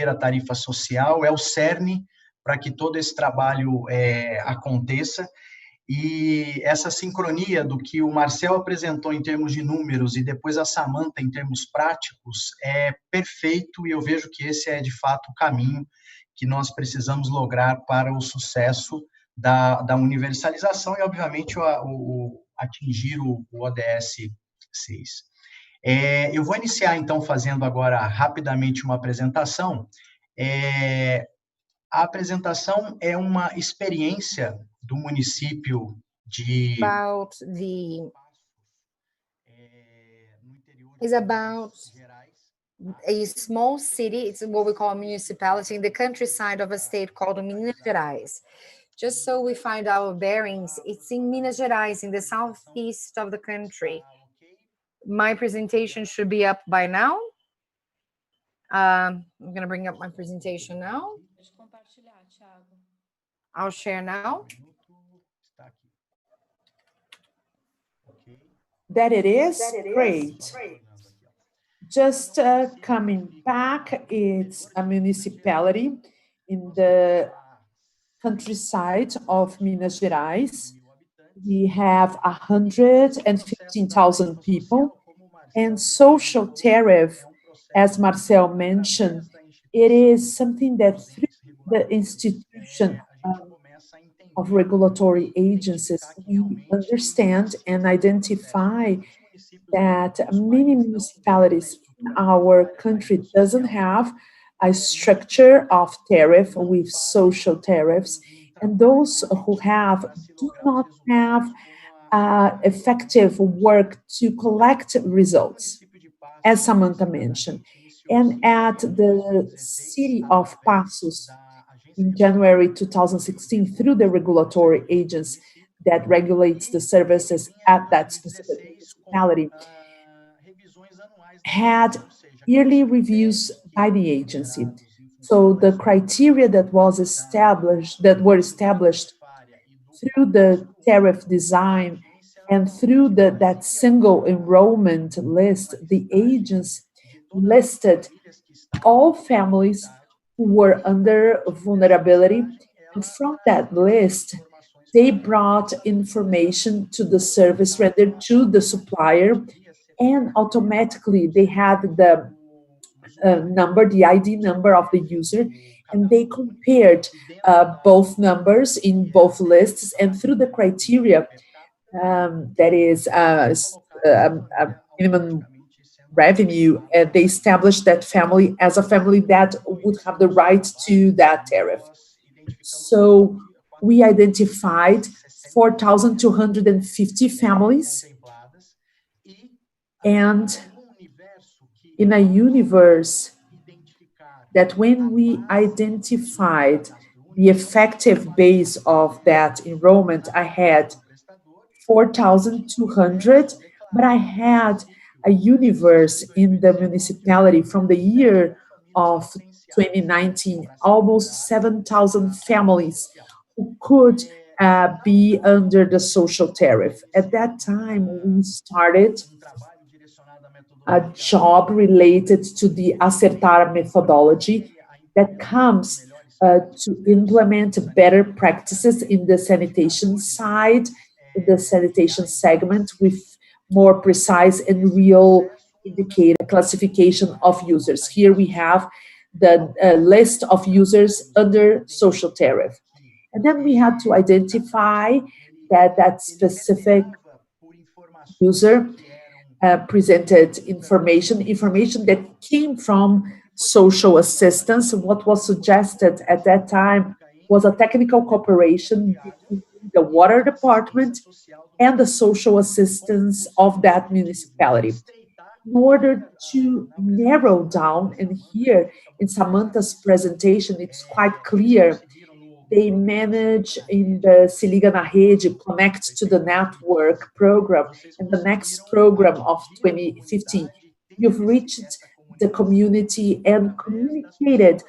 a tarifa social, é o cerne para que todo esse trabalho aconteça. E essa sincronia do que o Marcel apresentou em termos de números e depois a Samantha em termos práticos é perfeito, e eu vejo que esse é de fato o caminho que nós precisamos lograr para o sucesso da universalização e, obviamente, atingir o ODS 6. Eu vou iniciar, então, fazendo agora rapidamente uma apresentação. A apresentação é uma experiência do município de... Is about a small city, it's what we call a municipality in the countryside of a state called Minas Gerais. Just so we find our bearings, it's in Minas Gerais, in the southeast of the country. My presentation should be up by now. I'm going to bring up my presentation now. I'll share now. That it is? Great. Just coming back, it's a municipality in the countryside of Minas Gerais. We have 115,000 people, and social tariff, as Marcel mentioned, it is something that through the institution of regulatory agencies, we understand and identify that many municipalities in our country doesn't have a structure of tariff with social tariffs, and those who have do not have effective work to collect results, as Samantha mentioned. And at the city of Passos, in January 2016, through the regulatory agency that regulates the services at that specific municipality, had yearly reviews by the agency. So the criteria that were established through the tariff design and through that single enrollment list, the agency listed all families who were under vulnerability. And from that list, they brought information to the service rendered to the supplier, and automatically they had the the ID number of the user, and they compared both numbers in both lists, and through the criteria, that is minimum revenue, they established that family as a family that would have the right to that tariff. So we identified 4,250 families, and in a universe that when we identified the effective base of that enrollment, I had 4,200, but I had a universe in the municipality from the year of 2019, almost 7,000 families who could be under the social tariff. At that time, we started a job related to the Acertar methodology that comes to implement better practices in the sanitation side, in the sanitation segment, with more precise and real indicator classification of users. Here we have the list of users under social tariff. And then we had to identify that specific user presented information that came from social assistance. What was suggested at that time was a technical cooperation between the water department and the social assistance of that municipality. In order to narrow down, and here in Samantha's presentation, it's quite clear, they manage in the Se Liga na Rede, Connect to the Network program, and the next program of 2015. You've reached the community and communicated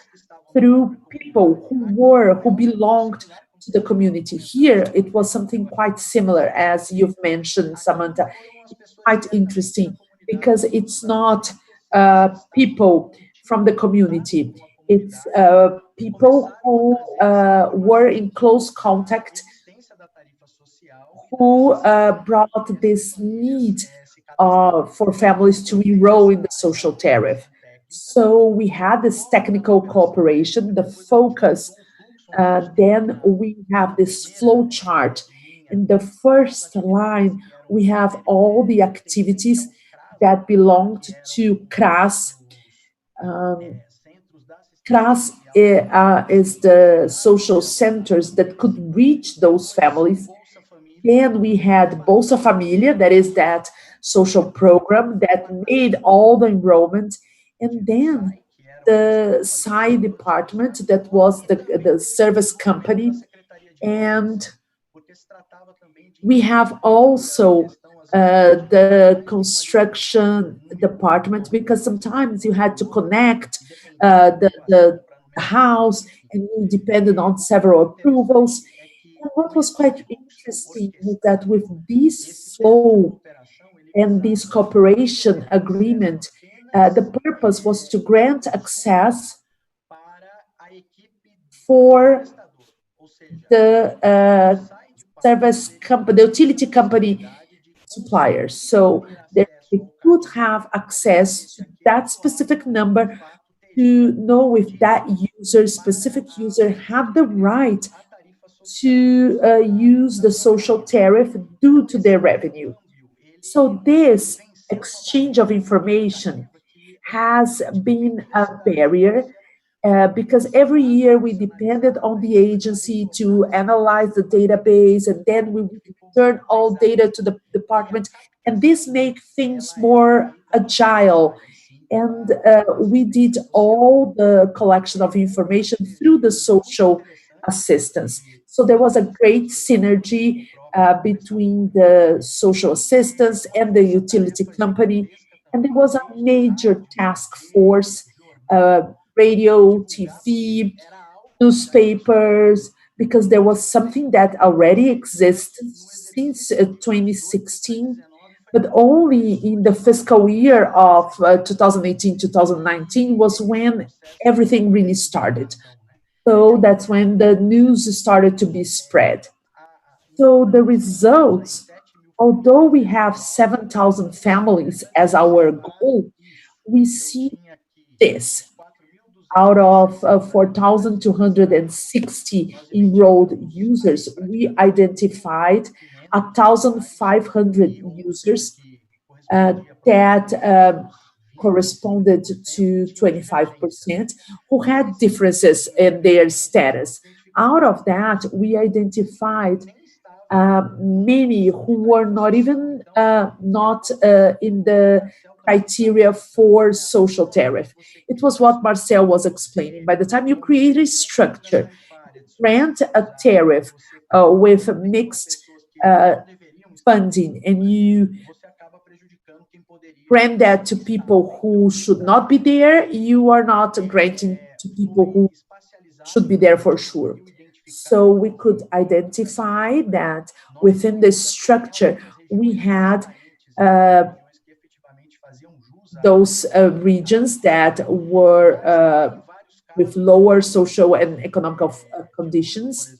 through people who belonged to the community. Here, it was something quite similar, as you've mentioned, Samantha. It's quite interesting because it's not people from the community. It's people who were in close contact, who brought this need for families to enroll in the social tariff. So we had this technical cooperation, the focus. Then we have this flow chart. In the first line, we have all the activities that belonged to CRAS. CRAS is the social centers that could reach those families. Then we had Bolsa Familia, that is that social program that made all the enrollment. And then the SAI department, that was the service company. And we have also the construction department, because sometimes you had to connect the house, and you depended on several approvals. And what was quite interesting is that with this flow and this cooperation agreement, the purpose was to grant access for the service company, the utility company suppliers. So they could have access to that specific number to know if that user, specific user, had the right to use the social tariff due to their revenue. So this exchange of information has been a barrier because every year we depended on the agency to analyze the database, and then we would return all data to the department, and this make things more agile. And we did all the collection of information through the social assistance. So there was a great synergy between the social assistance and the utility company, and there was a major task force, radio, TV, newspapers, because there was something that already existed since 2016, but only in the fiscal year of 2018-2019 was when everything really started. So that's when the news started to be spread. So the results, although we have 7,000 families as our goal, we see this. Out of 4,260 enrolled users, we identified 1,500 users that corresponded to 25% who had differences in their status. Out of that, we identified many who were not even not in the criteria for social tariff. It was what Marcel was explaining. By the time you create a structure, grant a tariff with mixed funding, and you grant that to people who should not be there, you are not granting to people who should be there for sure. So we could identify that within the structure, we had those regions that were with lower social and economic conditions.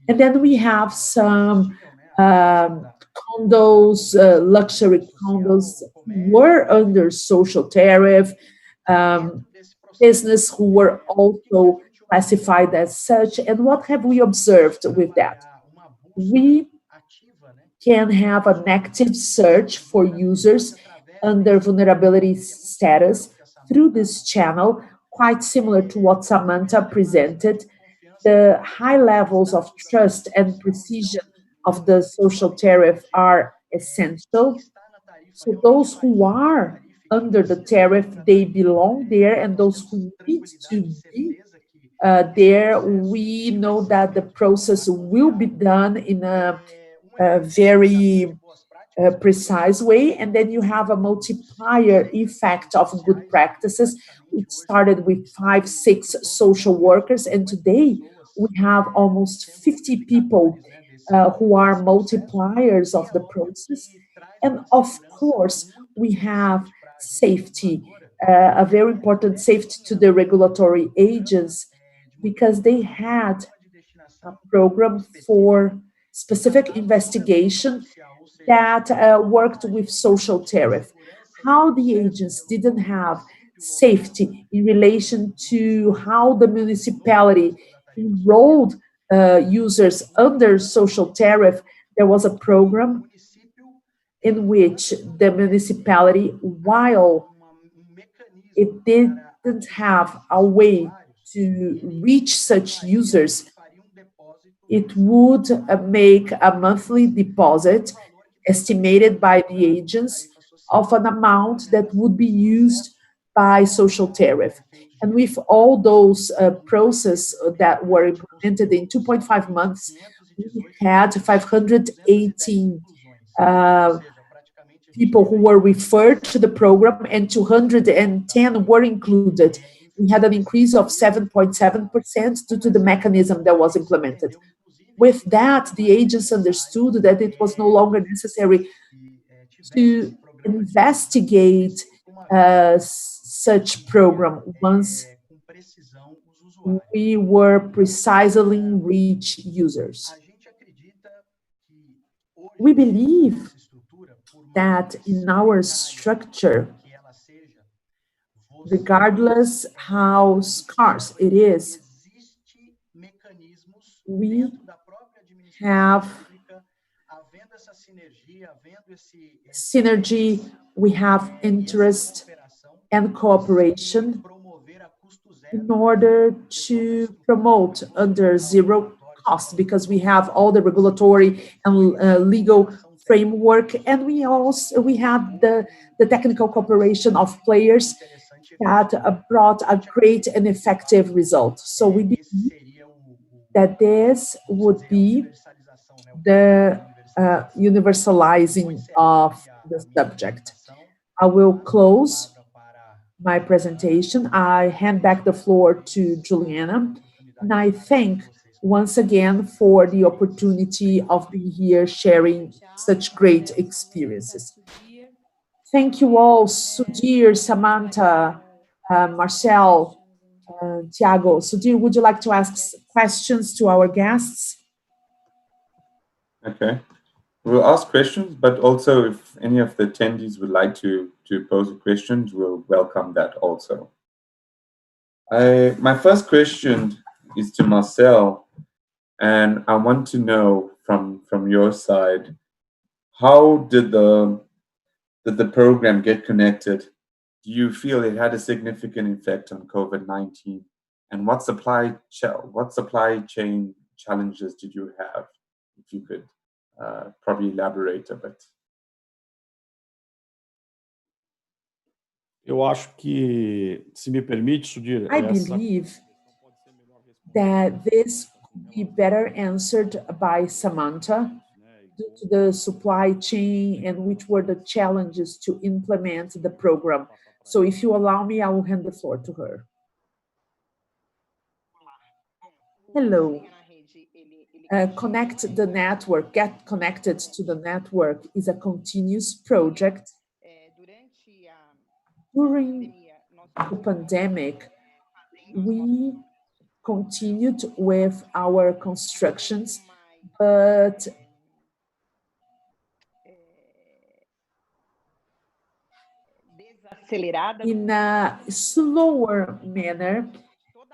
And then we have some condos, luxury condos were under social tariff, business who were also classified as such. And what have we observed with that? We can have an active search for users under vulnerability status through this channel, quite similar to what Samantha presented. The high levels of trust and precision of the social tariff are essential. So those who are under the tariff, they belong there, and those who need to be there, we know that the process will be done in a very precise way. And then you have a multiplier effect of good practices. We started with 5, 6 social workers, and today we have almost 50 people who are multipliers of the process. And of course, we have safety a very important safety to the regulatory agents, because they had a program for specific investigation that worked with social tariff. How the agents didn't have safety in relation to how the municipality enrolled users under social tariff, there was a program in which the municipality, while it didn't have a way to reach such users, it would make a monthly deposit estimated by the agents of an amount that would be used by social tariff. And with all those processes that were implemented in 2.5 months, we had 518 people who were referred to the program, and 210 were included. We had an increase of 7.7% due to the mechanism that was implemented. With that, the agents understood that it was no longer necessary to investigate such program once we were precisely reach users. We believe that in our structure, regardless how scarce it is, we have synergy, we have interest and cooperation in order to promote under zero cost, because we have all the regulatory and legal framework, and we have the technical cooperation of players that brought a great and effective result. So we believe that this would be the universalizing of the subject. I will close my presentation. I hand back the floor to Juliana, and I thank once again for the opportunity of being here sharing such great experiences. Thank you all, Sudhir, Samantha, Marcel, Tiago. Sudhir, would you like to ask questions to our guests? Okay. We'll ask questions, but also if any of the attendees would like to pose a question, we'll welcome that also. My first question is to Marcel, and I want to know from your side, how did the program get connected? Do you feel it had a significant effect on COVID-19? And what supply chain challenges did you have? If you could probably elaborate a bit. Eu acho que, se me permite, Sudhir, I believe that this could be better answered by Samantha due to the supply chain and which were the challenges to implement the program. So if you allow me, I will hand the floor to her. Hello. Connect the network, get connected to the network is a continuous project. During the pandemic, we continued with our constructions, but in a slower manner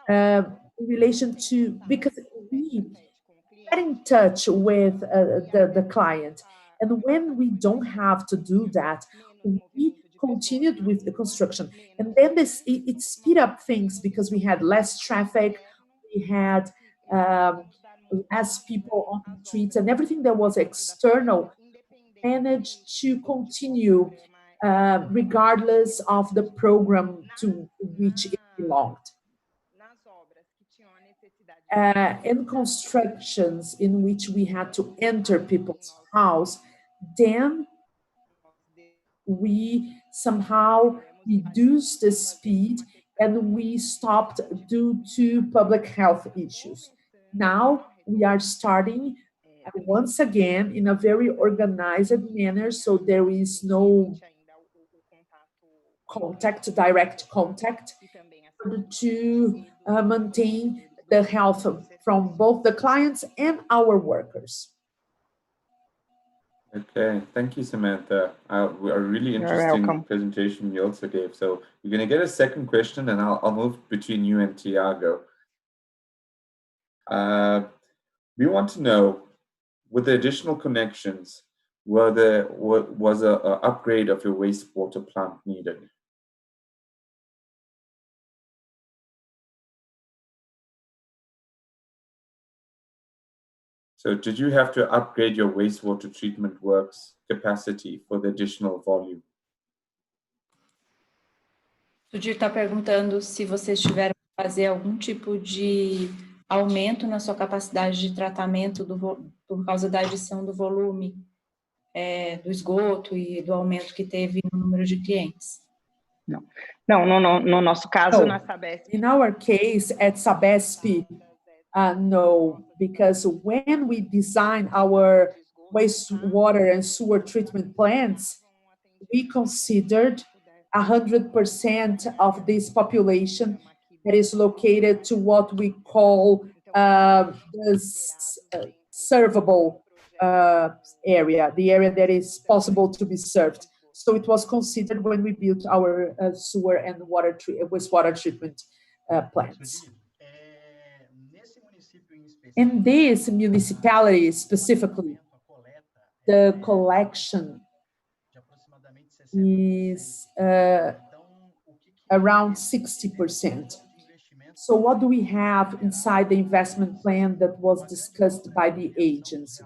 in relation to, because we get in touch with the client. And when we don't have to do that, we continued with the construction. And then it speed up things because we had less traffic, we had less people on the streets, and everything that was external managed to continue regardless of the program to which it belonged. In constructions in which we had to enter people's house, then we somehow reduced the speed and we stopped due to public health issues. Now we are starting once again in a very organized manner, so there is no contact, direct contact, to maintain the health from both the clients and our workers. Okay, thank you, Samantha. A really You're interesting welcome. presentation you also gave. So you're going to get a second question, and I'll move between you and Tiago. We want to know, with the additional connections, was a upgrade of your wastewater plant needed? So did you have to upgrade your wastewater treatment works capacity for the additional volume? O Dir está perguntando se vocês tiveram que fazer algum tipo de aumento na sua capacidade de tratamento por causa da adição do volume do esgoto e do aumento que teve no número de clientes. Não, no nosso caso, na Sabesp. In our case, at Sabesp, no, because when we design our wastewater and sewer treatment plants, we considered 100% of this population that is located to what we call the servable area, the area that is possible to be served. So it was considered when we built our sewer and wastewater treatment plants. In this municipality specifically, the collection is around 60%. So what do we have inside the investment plan that was discussed by the agency?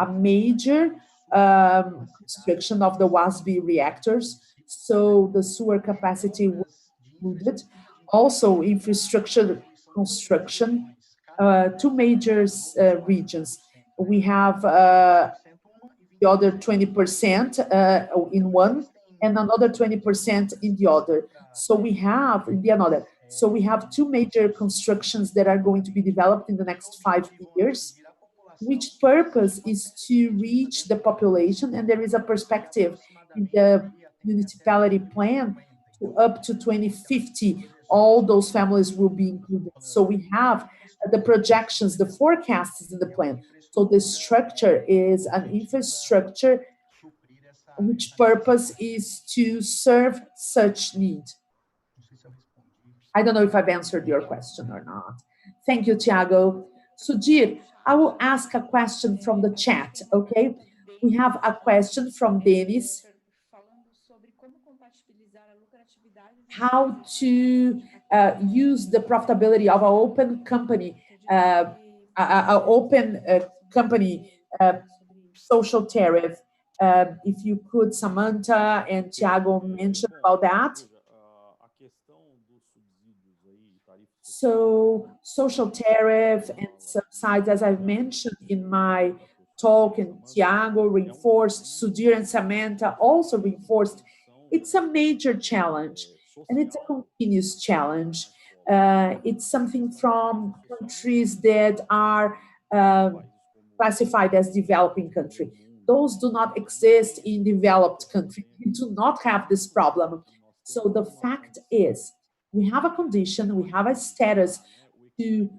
A major construction of the WASB reactors, so the sewer capacity was included. Also, infrastructure construction, two major regions. We have the other 20% in one, and another 20% in the other. So we have So we have two major constructions that are going to be developed in the next 5 years, which purpose is to reach the population, and there is a perspective in the municipality plan to up to 2050, all those families will be included. So we have the projections, the forecasts in the plan. So the structure is an infrastructure which purpose is to serve such need. I don't know if I've answered your question or not. Thank you, Tiago. Sudhir, I will ask a question from the chat, okay? We have a question from Dennis. How to use the profitability of an open company, social tariff. If you could, Samantha and Tiago mention about that. So social tariff and subsides, as I've mentioned in my talk, and Tiago reinforced, Sudhir and Samantha also reinforced, it's a major challenge, and it's a continuous challenge. It's something from countries that are classified as developing country. Those do not exist in developed countries. We do not have this problem. So the fact is, we have a condition, we have a status to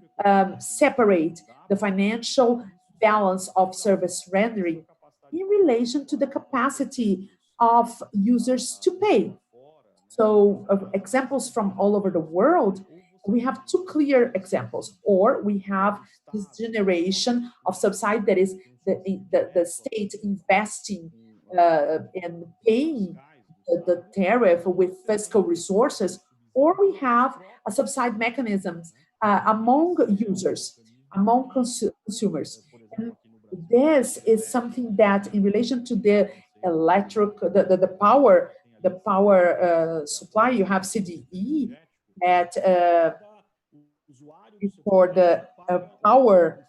separate the financial balance of service rendering in relation to the capacity of users to pay. So examples from all over the world, we have two clear examples, or we have this generation of subsidy that is the state investing and paying the tariff with fiscal resources, or we have a subsidy mechanisms among users, among consumers. And this is something that in relation to the power supply, you have CDE at for the power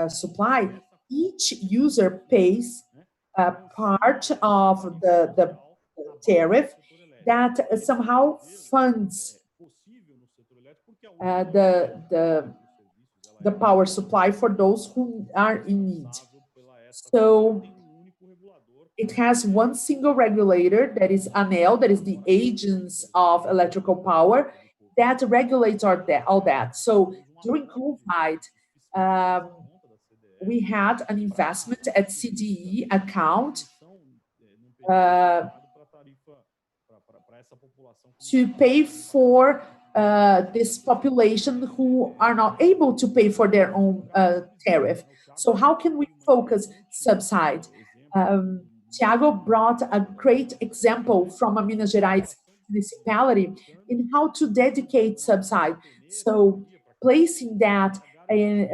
supply, each user pays a part of the tariff that somehow funds the power supply for those who are in need. So it has one single regulator, that is ANEEL, that is the Agents of Electrical Power, that regulates all that. So during COVID, we had an investment at CDE account to pay for this population who are not able to pay for their own tariff. So how can we focus subside? Thiago brought a great example from a Minas Gerais municipality in how to dedicate subside. So placing that in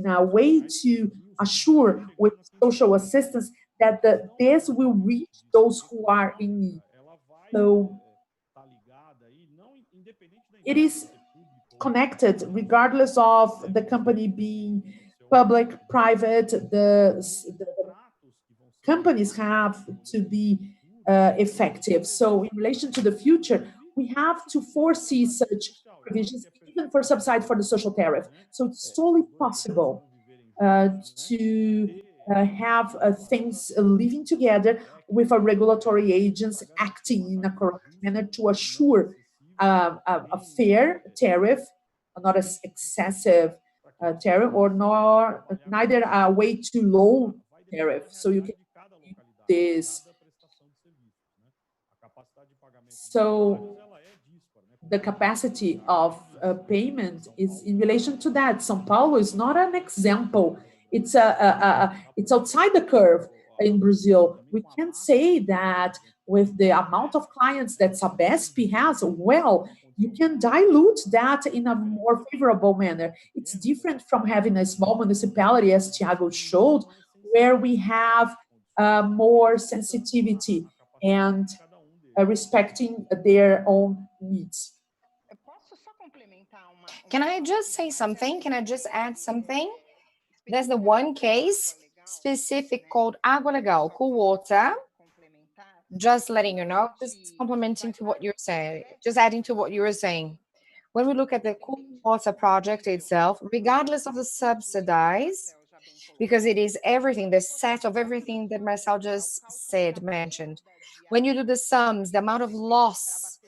a way to assure with social assistance that this will reach those who are in need. So it is connected regardless of the company being public, private, the companies have to be effective. So in relation to the future, we have to foresee such provisions, even for subside for the social tariff. So it's totally possible to have things living together with a regulatory agents acting in a correct manner to assure a fair tariff, not as excessive tariff, or neither a way too low tariff. So you can this. So the capacity of payment is in relation to that. São Paulo is not an example. It's it's outside the curve in Brazil. We can say that with the amount of clients that Sabesp has, well, you can dilute that in a more favorable manner. It's different from having a small municipality, as Thiago showed, where we have more sensitivity and respecting their own needs. Can I just say something? Can I just add something? There's the one case specific called Água Legal, cool water. Just letting you know, just complementing to what you're saying, just adding to what you were saying. When we look at the cool water project itself, regardless of the subsidize, because it is everything, the set of everything that Marcel just said, mentioned. When you do the sums, the amount of loss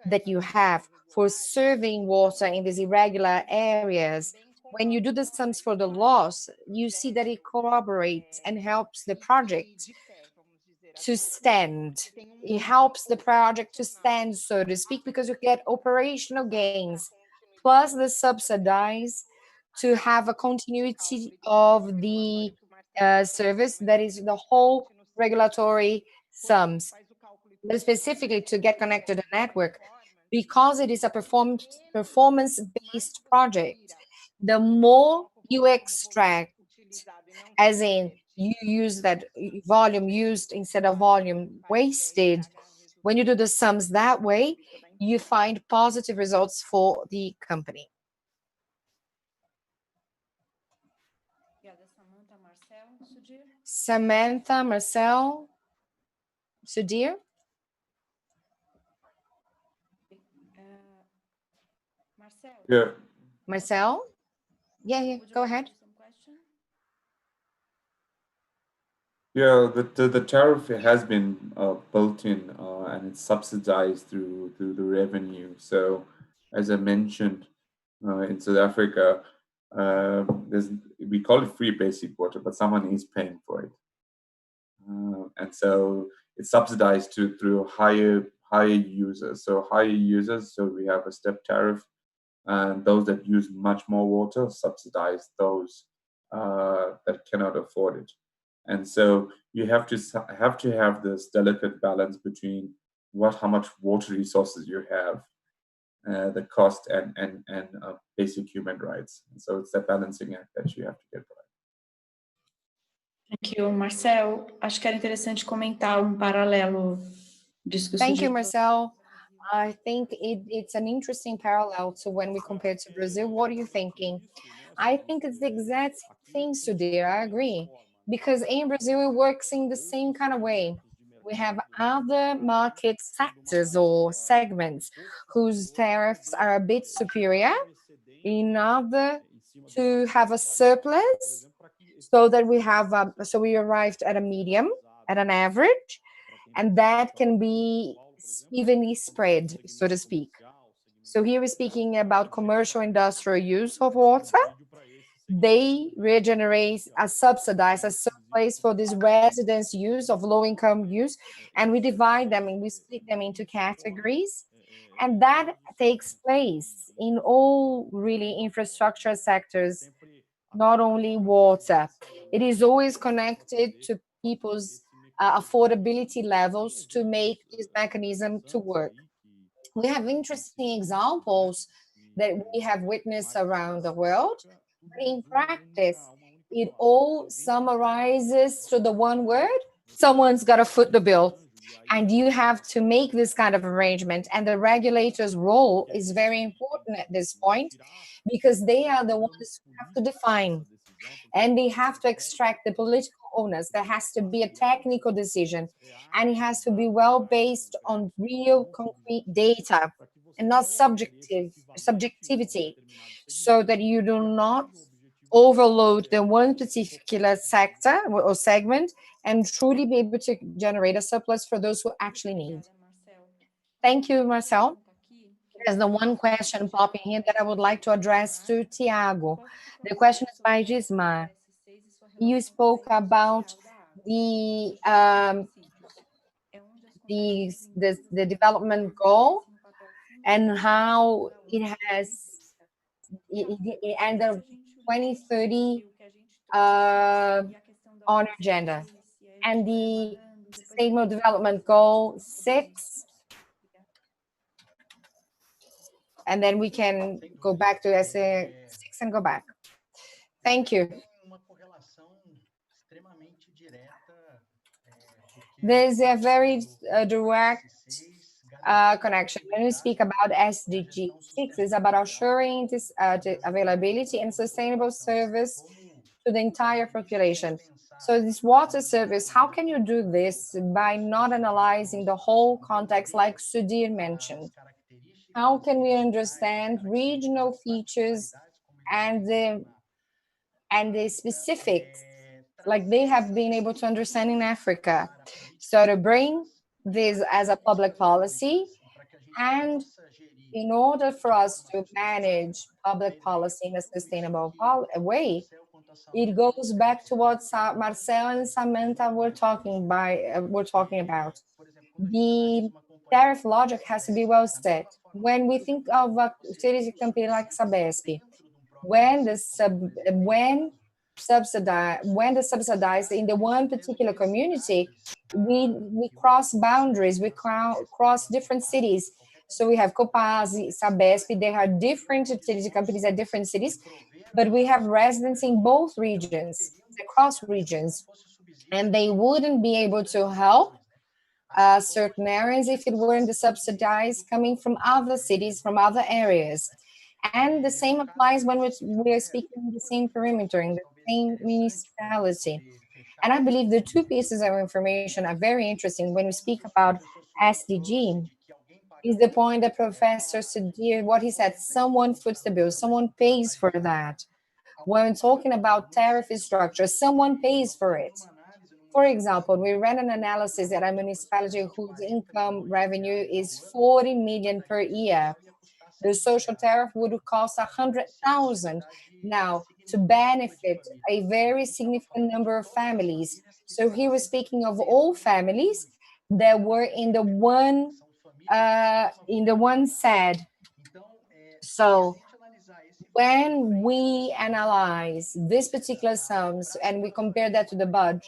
that you have for serving water in these irregular areas, when you do the sums for the loss, you see that it corroborates and helps the project to stand. It helps the project to stand, so to speak, because you get operational gains, plus the subsidize to have a continuity of the service, that is the whole regulatory sums. But specifically to get connected to the network, because it is a performance-based project, the more you extract, as in you use that volume used instead of volume wasted, when you do the sums that way, you find positive results for the company. Samantha, Marcel, Sudhir? Yeah. Marcel? Yeah, go ahead. Yeah, the tariff has been built in and it's subsidized through the revenue. So, as I mentioned, in South Africa, we call it free basic water, but someone is paying for it, and so it's subsidized through higher users. So higher users. So we have a step tariff, and those that use much more water subsidize those that cannot afford it. And so you have to have this delicate balance between how much water resources you have, the cost, and basic human rights. And so it's that balancing act that you have to get right. Thank you, Marcel. Acho que era interessante comentar paralelo disso que Thank you, Marcel. I think it's an interesting parallel to when we compare to Brazil. What are you thinking? I think it's the exact thing, Sudhir. I agree. Because in Brazil, it works in the same kind of way. We have other market sectors or segments whose tariffs are a bit superior in order to have a surplus, so that we have so we arrived at a medium at an average, and that can be evenly spread, so to speak. So here we're speaking about commercial industrial use of water. They regenerate a subsidized a surplus for this residence use of low income use, and we divide them and we split them into categories. And that takes place in all really infrastructure sectors, not only water. It is always connected to people's affordability levels to make this mechanism to work. We have interesting examples that we have witnessed around the world, but in practice, it all summarizes to the one word: someone's got to foot the bill. And you have to make this kind of arrangement. And the regulator's role is very important at this point, because they are the ones who have to define and they have to extract the political owners. There has to be a technical decision, and it has to be well based on real concrete data and not subjectivity, so that you do not overload the one particular sector or segment and truly be able to generate a surplus for those who actually need. Thank you, Marcel. There's the one question popping here that I would like to address to Tiago. The question is by Gismar. You spoke about the development goal and how it has and the 2030 on agenda, and the Sustainable Development Goal 6. And then we can go back to SDG6 and go back. Thank you. There's a very direct connection. When we speak about SDG6, it's about assuring this the availability and sustainable service to the entire population. So this water service, how can you do this by not analyzing the whole context like Sudhir mentioned? How can we understand regional features and the specifics like they have been able to understand in Africa? So to bring this as a public policy, and in order for us to manage public policy in a sustainable way, it goes back to what Marcel and Samantha were talking about. The tariff logic has to be well set. When we think of a utility company like Sabesp, when the subsidized in the one particular community, we cross boundaries, we cross different cities. So we have Copaz, Sabesp, they are different utility companies at different cities, but we have residents in both regions, across regions, and they wouldn't be able to help certain areas if it weren't the subsidized coming from other cities, from other areas. And the same applies when we're speaking in the same perimeter, in the same municipality. And I believe the two pieces of information are very interesting when we speak about SDG. Is the point that Professor Sudhir, what he said, someone foots the bill, someone pays for that. When talking about tariff structure, someone pays for it. For example, we ran an analysis at a municipality whose income revenue is 40 million per year. The social tariff would cost 100,000 now to benefit a very significant number of families. So he was speaking of all families that were in the one SAD. So when we analyze these particular sums and we compare that to the budget,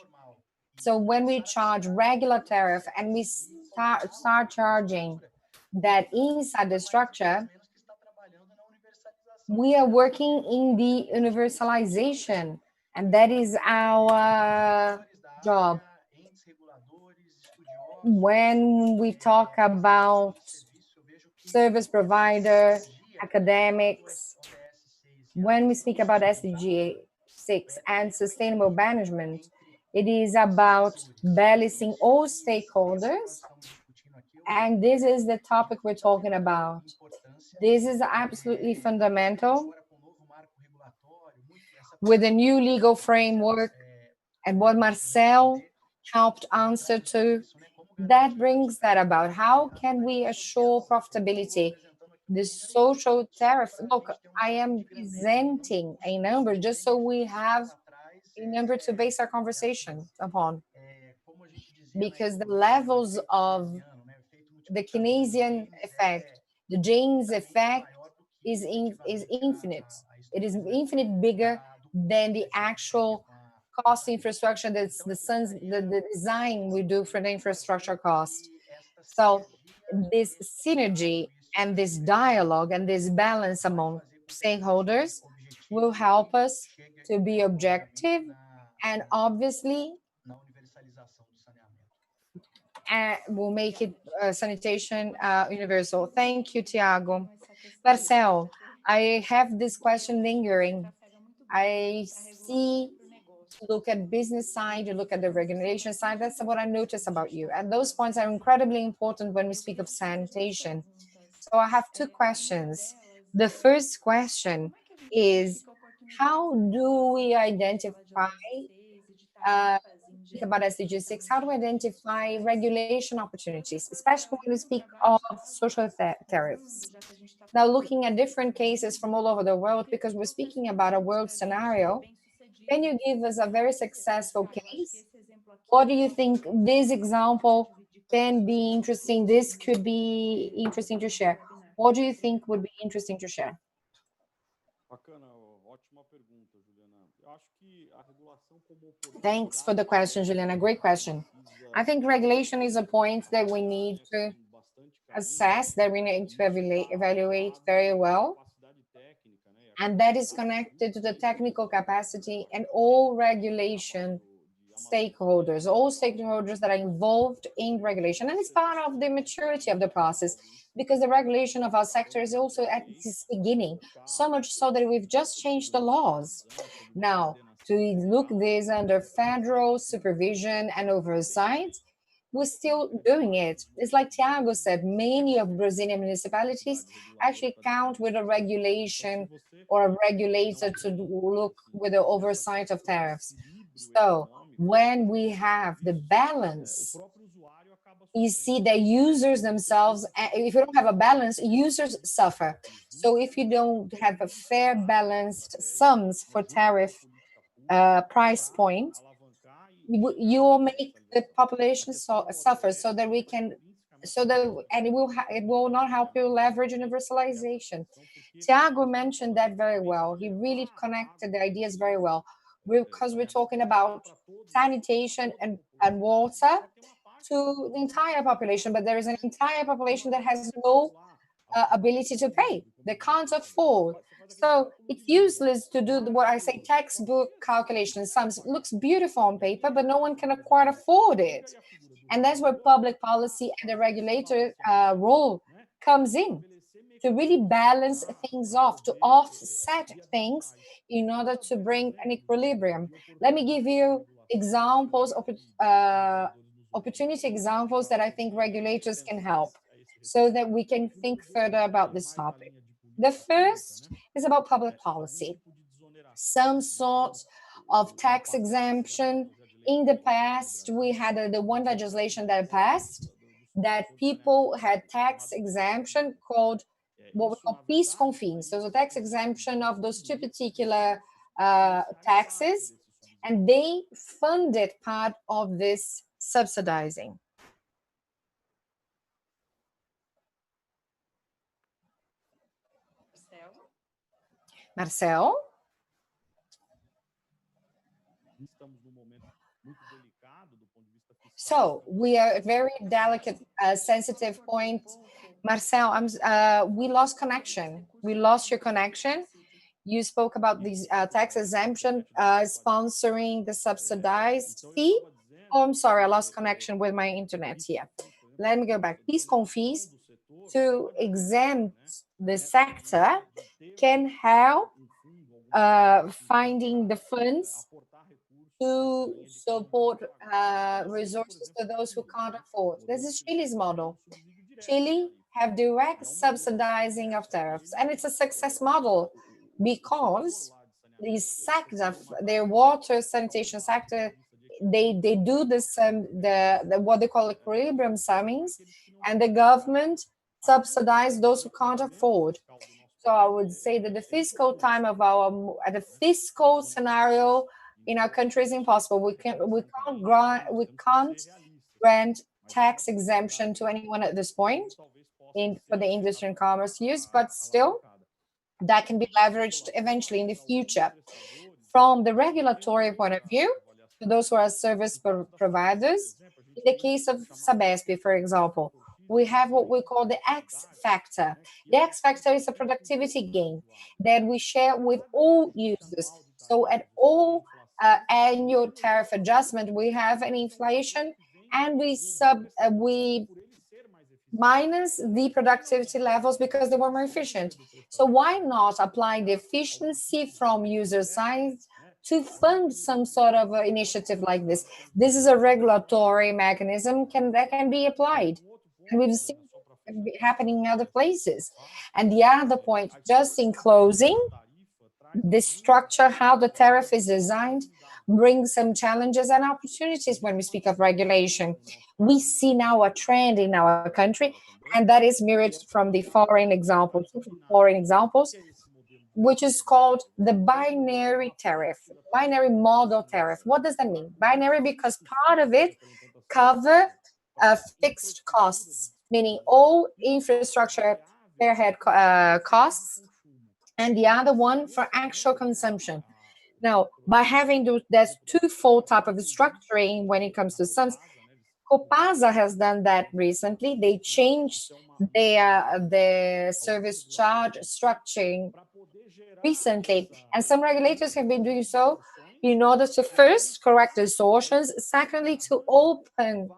so when we charge regular tariff and we start charging that inside the structure, we are working in the universalization, and that is our job. When we talk about service provider, academics, when we speak about SDG6 and sustainable management, it is about balancing all stakeholders. And this is the topic we're talking about. This is absolutely fundamental with the new legal framework and what Marcel helped answer to. That brings that about. How can we assure profitability? The social tariff. Look, I am presenting a number just so we have a number to base our conversation upon, because the levels of the Keynesian effect, the James effect is infinite. It is infinite bigger than the actual cost infrastructure that's the design we do for the infrastructure cost. So this synergy and this dialogue and this balance among stakeholders will help us to be objective and obviously will make it sanitation universal. Thank you, Tiago. Marcel, I have this question lingering. I see to look at business side, you look at the regulation side. That's what I notice about you. And those points are incredibly important when we speak of sanitation. So I have two questions. The first question is, how do we identify, think about SDG6, how do we identify regulation opportunities, especially when we speak of social tariffs? Now, looking at different cases from all over the world, because we're speaking about a world scenario, can you give us a very successful case? What do you think this example can be interesting? This could be interesting to share. What do you think would be interesting to share? Thanks for the question, Juliana. Great question. I think regulation is a point that we need to assess, that we need to evaluate very well. And that is connected to the technical capacity and all regulation stakeholders, all stakeholders that are involved in regulation. And it's part of the maturity of the process, because the regulation of our sector is also at its beginning, so much so that we've just changed the laws. Now, to look this under federal supervision and oversight, we're still doing it. It's like Tiago said, many of Brazilian municipalities actually count with a regulation or a regulator to look with the oversight of tariffs. So when we have the balance, you see that users themselves, if you don't have a balance, users suffer. So if you don't have a fair balanced sums for tariff price point, you will make the population suffer, so that we can, and it will not help you leverage universalization. Tiago mentioned that very well. He really connected the ideas very well, because we're talking about sanitation and water to the entire population, but there is an entire population that has no ability to pay. They can't afford. So it's useless to do what I say textbook calculation sums. It looks beautiful on paper, but no one can quite afford it. And that's where public policy and the regulator role comes in, to really balance things off, to offset things in order to bring an equilibrium. Let me give you examples, opportunity examples that I think regulators can help, so that we can think further about this topic. The first is about public policy. Some sort of tax exemption. In the past, we had the one legislation that passed that people had tax exemption called what we call PIS/COFINS. So the tax exemption of those two particular taxes, and they funded part of this subsidizing. Marcel? So we are at a very delicate, sensitive point. Marcel, we lost connection. We lost your connection. You spoke about these tax exemption sponsoring the subsidized fee. Oh, I'm sorry, I lost connection with my internet here. Let me go back. PIS/COFINS, to exempt the sector, can help finding the funds to support resources to those who can't afford. This is Chile's model. Chile have direct subsidizing of tariffs, and it's a success model, because the sector, their water sanitation sector, they do this the what they call equilibrium summings, and the government subsidize those who can't afford. So I would say that the fiscal time of the fiscal scenario in our country is impossible. We can't grant tax exemption to anyone at this point for the industry and commerce use, but still that can be leveraged eventually in the future. From the regulatory point of view, to those who are service providers, in the case of Sabesp, for example, we have what we call the X factor. The X factor is a productivity gain that we share with all users. So at all annual tariff adjustment, we have an inflation, and we minus the productivity levels because they were more efficient. So why not apply the efficiency from user side to fund some sort of initiative like this? This is a regulatory mechanism that can be applied. And we've seen it happening in other places. And the other point, just in closing, the structure, how the tariff is designed, brings some challenges and opportunities when we speak of regulation. We see now a trend in our country, and that is mirrored from the foreign examples, which is called the binary tariff, binary model tariff. What does that mean? Binary because part of it cover fixed costs, meaning all infrastructure per head costs, and the other one for actual consumption. Now, by having there's twofold type of structuring when it comes to sums, Copasa has done that recently. They changed their service charge structuring recently, and some regulators have been doing so in order to first correct distortions, secondly to open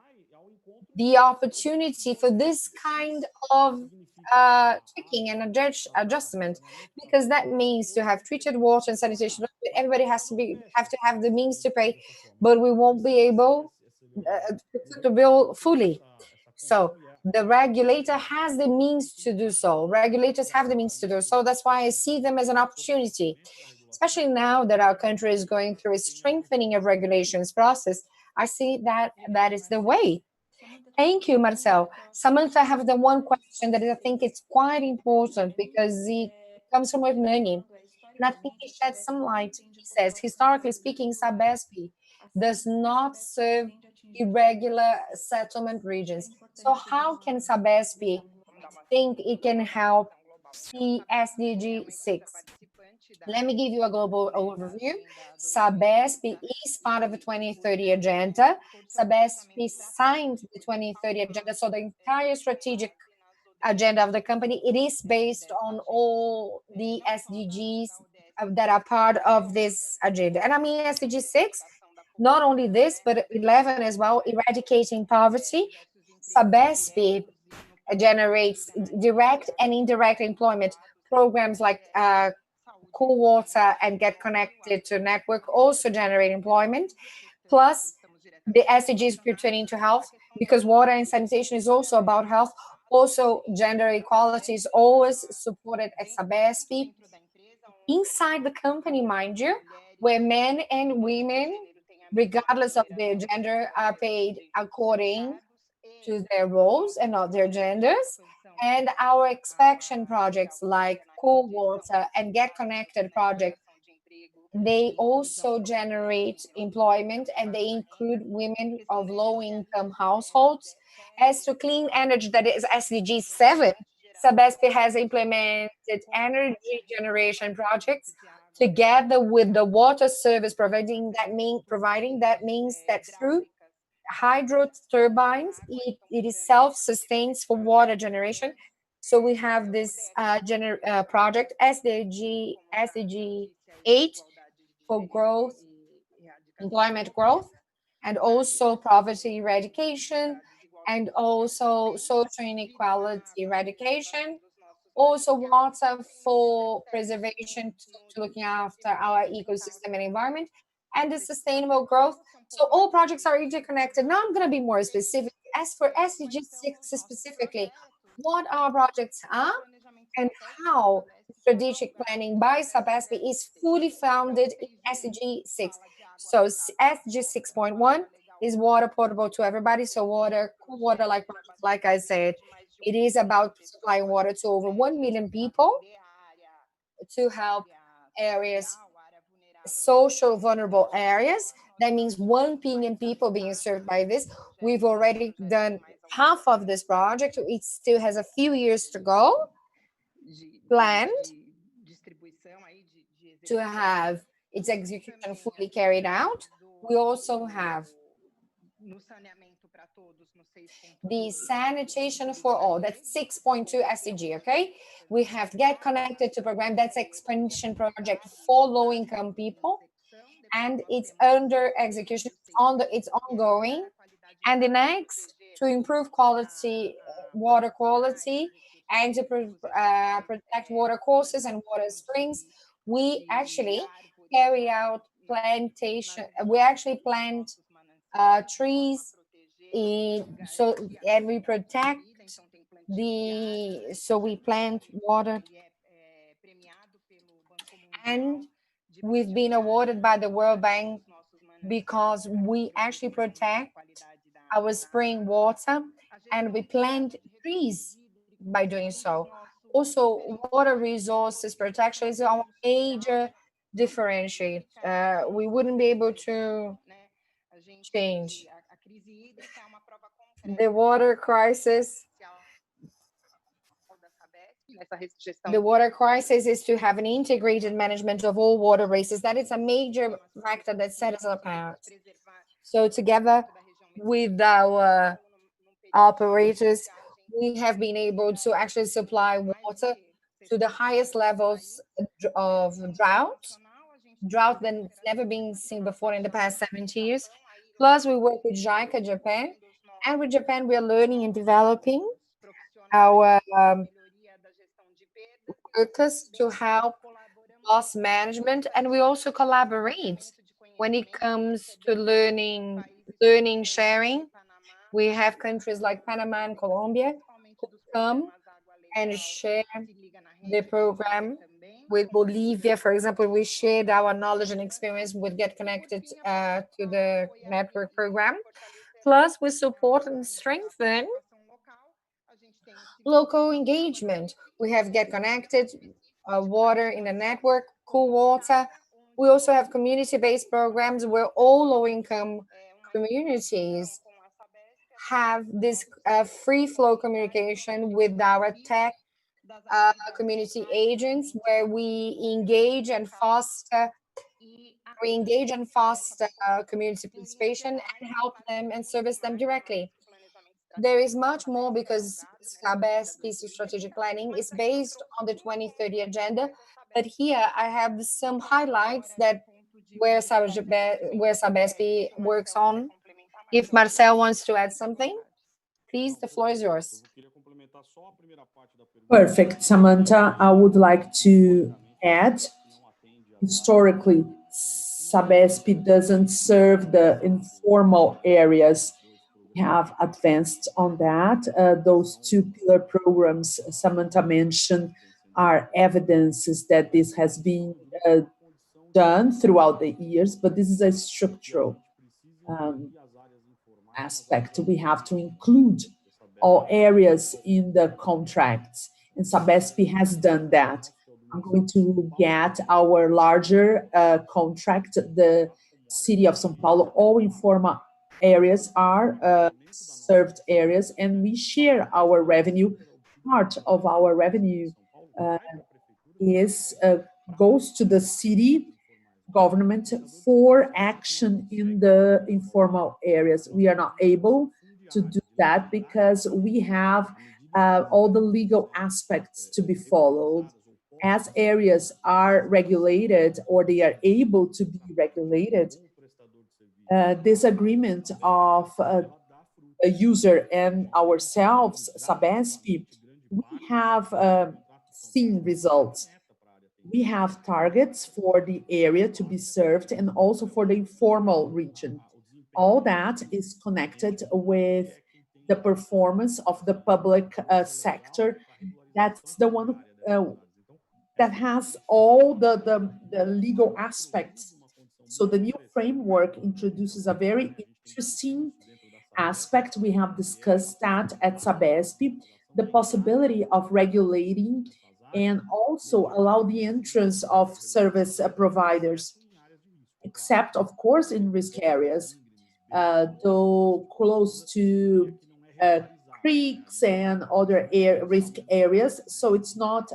the opportunity for this kind of tweaking and adjustment, because that means to have treated water and sanitation. Everybody have to have the means to pay, but we won't be able to bill fully. So the regulator has the means to do so. Regulators have the means to do so. That's why I see them as an opportunity, especially now that our country is going through a strengthening of regulations process. I see that is the way. Thank you, Marcel. Samantha, I have the one question that I think it's quite important because it comes from Hernani. And I think he sheds some light. He says, historically speaking, Sabesp does not serve irregular settlement regions. So how can Sabesp think it can help the SDG6? Let me give you a global overview. Sabesp is part of the 2030 agenda. Sabesp signed the 2030 agenda, so the entire strategic agenda of the company, it is based on all the SDGs that are part of this agenda. And I mean SDG6, not only this, but 11 as well, eradicating poverty. Sabesp generates direct and indirect employment programs like Cool Water and Get Connected to Network also generate employment, plus the SDGs pertaining to health, because water and sanitation is also about health. Also, gender equality is always supported at Sabesp. Inside the company, mind you, where men and women, regardless of their gender, are paid according to their roles and not their genders. And our expansion projects like Cool Water and Get Connected project, they also generate employment, and they include women of low-income households. As to clean energy, that is SDG 7, Sabesp has implemented energy generation projects together with the water service providing. That means that through hydro turbines, it is self-sustains for water generation. So we have this project SDG 8 for growth, employment growth, and also poverty eradication, and also social inequality eradication, also water for preservation, to looking after our ecosystem and environment, and the sustainable growth. So all projects are interconnected. Now I'm going to be more specific. As for SDG6 specifically, what our projects are and how strategic planning by Sabesp is fully founded in SDG6. So SDG 6.1 is water portable to everybody. So water, cool water, like I said, it is about supplying water to over 1 million people to help areas, social vulnerable areas. That means 1 billion people being served by this. We've already done half of this project. It still has a few years to go, planned to have its execution fully carried out. We also have the sanitation for all, that's 6.2 SDG, okay? We have Get Connected to Program, that's expansion project for low-income people, and it's under execution, it's ongoing. And the next, to improve quality, water quality, and to protect water courses and water springs, we actually carry out plantation, we actually plant trees and we protect so we plant water, and we've been awarded by the World Bank because we actually protect our spring water and we plant trees by doing so. Also, water resources protection is our major differentiate. We wouldn't be able to change the water crisis. The water crisis is to have an integrated management of all water races. That is a major factor that sets us apart. So together with our operators, we have been able to actually supply water to the highest levels of drought than never been seen before in the past 70 years. Plus, we work with JICA Japan, and with Japan, we are learning and developing our workers to help loss management, and we also collaborate when it comes to learning sharing. We have countries like Panama and Colombia who come and share the program with Bolivia. For example, we shared our knowledge and experience with Get Connected to the network program. Plus, we support and strengthen local engagement. We have Get Connected, water in the network, cool water. We also have community-based programs where all low-income communities have this free flow communication with our tech community agents, where we engage and foster community participation and help them and service them directly. There is much more because SABES's piece of strategic planning is based on the 2030 agenda. But here I have some highlights that where SABESP works on. If Marcel wants to add something, please, the floor is yours. Perfect, Samantha. I would like to add, historically, Sabesp doesn't serve the informal areas. We have advanced on that. Those two pillar programs Samantha mentioned are evidences that this has been done throughout the years, but this is a structural aspect. We have to include all areas in the contracts, and Sabesp has done that. I'm going to get our larger contract, the city of São Paulo. All informal areas are served areas, and we share our revenue. Part of our revenue goes to the city government for action in the informal areas. We are not able to do that because we have all the legal aspects to be followed. As areas are regulated or they are able to be regulated, this agreement of a user and ourselves, Sabesp, we have seen results. We have targets for the area to be served and also for the informal region. All that is connected with the performance of the public sector. That's the one that has all the legal aspects. So the new framework introduces a very interesting aspect. We have discussed that at Sabesp, the possibility of regulating and also allow the entrance of service providers, except of course in risk areas, though close to creeks and other risk areas. So it's not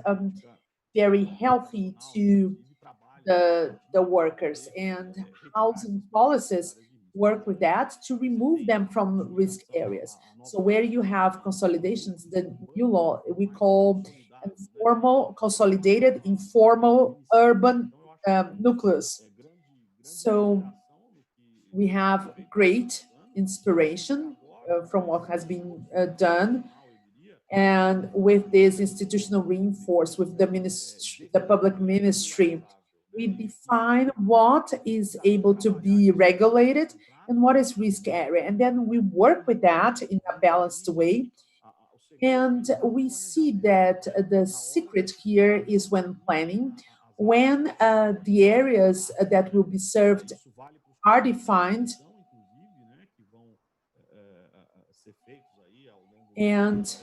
very healthy to the workers, and housing policies work with that to remove them from risk areas. So where you have consolidations, the new law we call informal, consolidated, informal urban nucleus. So we have great inspiration from what has been done. And with this institutional reinforce with the ministry, the public ministry, we define what is able to be regulated and what is risk area. And then we work with that in a balanced way. And we see that the secret here is when planning, when the areas that will be served are defined, and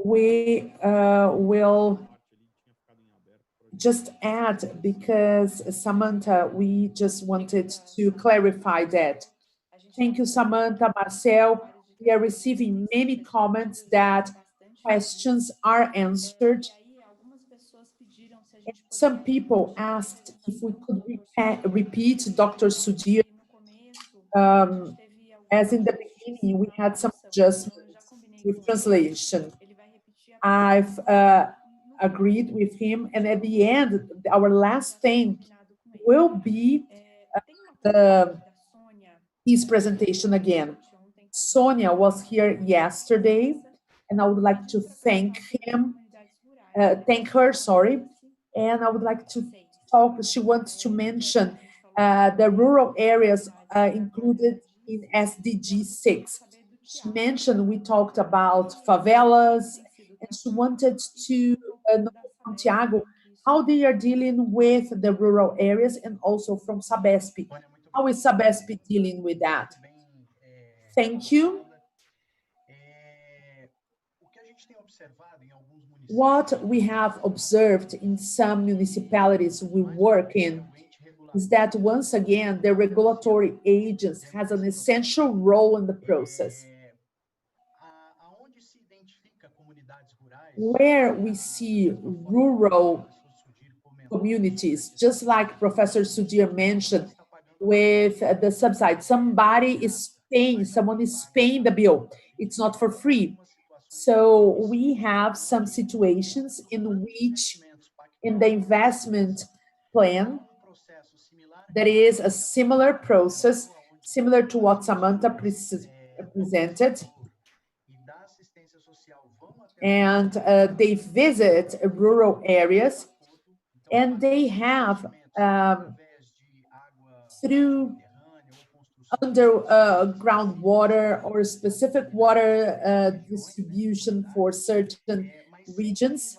we will just add, because Samantha, we just wanted to clarify that. Thank you, Samantha, Marcel. We are receiving many comments that questions are answered. And some people asked if we could repeat Dr. Sudhir. As in the beginning, we had some adjustments with translation. I've agreed with him, and at the end, our last thing will be his presentation again. Sonia was here yesterday, and I would like to thank her, sorry, and I would like to talk, she wants to mention the rural areas included in SDG6. She mentioned we talked about favelas, and she wanted to know from Tiago how they are dealing with the rural areas, and also from Sabesp. How is Sabesp dealing with that? Thank you. What we have observed in some municipalities we work in is that once again, the regulatory agents has an essential role in the process. Where we see rural communities, just like Professor Sudhir mentioned, with the subside, someone is paying the bill. It's not for free. So we have some situations in which, in the investment plan, there is a similar process, similar to what Samantha presented. And they visit rural areas, and they have through underground water or specific water distribution for certain regions.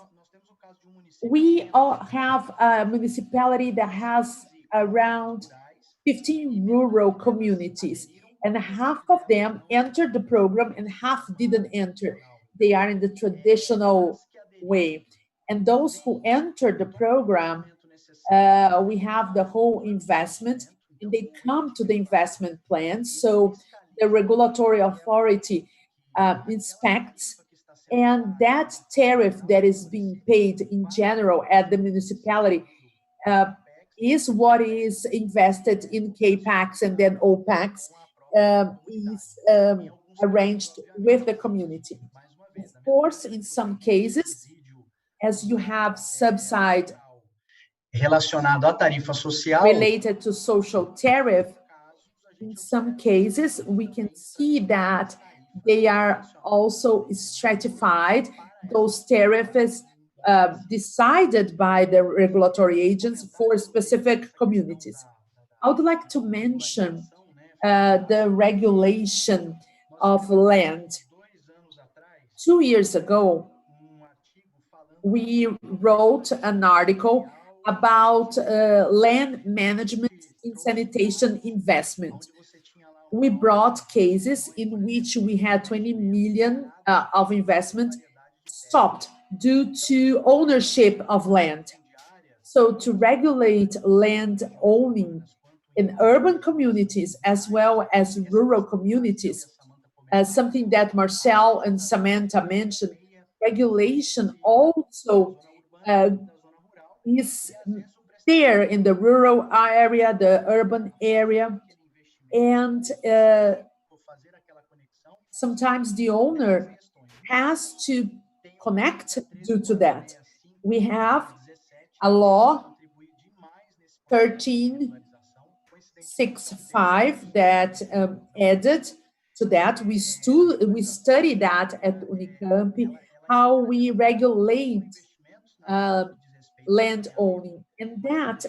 We all have a municipality that has around 15 rural communities, and half of them entered the program and half didn't enter. They are in the traditional way. And those who entered the program, we have the whole investment, and they come to the investment plan. So the regulatory authority inspects, and that tariff that is being paid in general at the municipality is what is invested in CAPEX, and then OPEX is arranged with the community. Of course, in some cases, as you have subside relacionado à tarifa social related to social tariff, in some cases we can see that they are also stratified. Those tariffs decided by the regulatory agents for specific communities. I would like to mention the regulation of land. 2 years ago, we wrote an article about land management in sanitation investment. We brought cases in which we had 20 million of investment stopped due to ownership of land. So to regulate land owning in urban communities as well as rural communities, something that Marcel and Samantha mentioned, regulation also is there in the rural area, the urban area, and sometimes the owner has to connect due to that. We have a law 1365 that added to that. We study that at Unicamp, how we regulate land owning, and that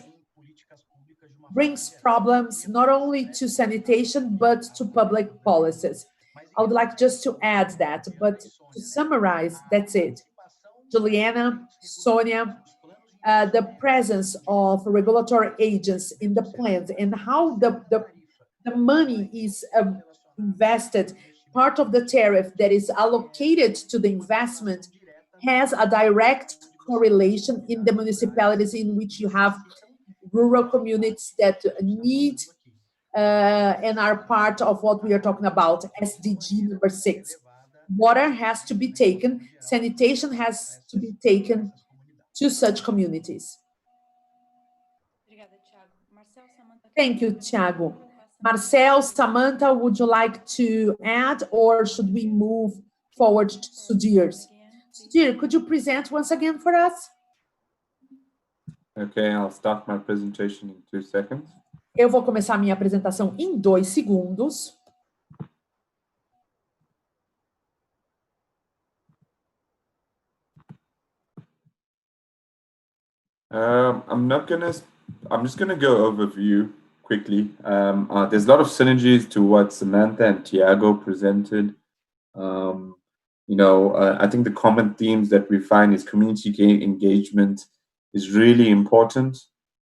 brings problems not only to sanitation but to public policies. I would like just to add that, but to summarize, that's it. Juliana, Sonia, the presence of regulatory agents in the plans and how the money is invested, part of the tariff that is allocated to the investment has a direct correlation in the municipalities in which you have rural communities that need and are part of what we are talking about, SDG number 6. Water has to be taken, sanitation has to be taken to such communities. Thank you, Thiago. Marcel, Samantha, would you like to add, or should we move forward to Sudhir? Sudhir, could you present once again for us? Okay, I'll start my presentation in 2 seconds. Eu vou começar a minha apresentação em 2 segundos. I'm just gonna go overview quickly. There's a lot of synergies to what Samantha and Tiago presented. I think the common themes that we find is community engagement is really important.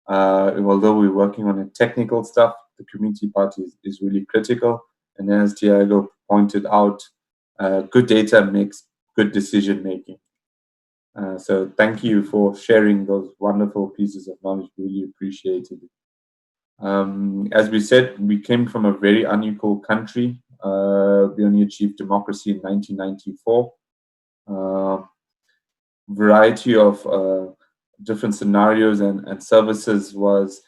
Although we're working on the technical stuff, the community part is really critical. And as Tiago pointed out, good data makes good decision making. So thank you for sharing those wonderful pieces of knowledge. Really appreciated it. As we said, we came from a very unequal country. We only achieved democracy in 1994. Variety of different scenarios and services was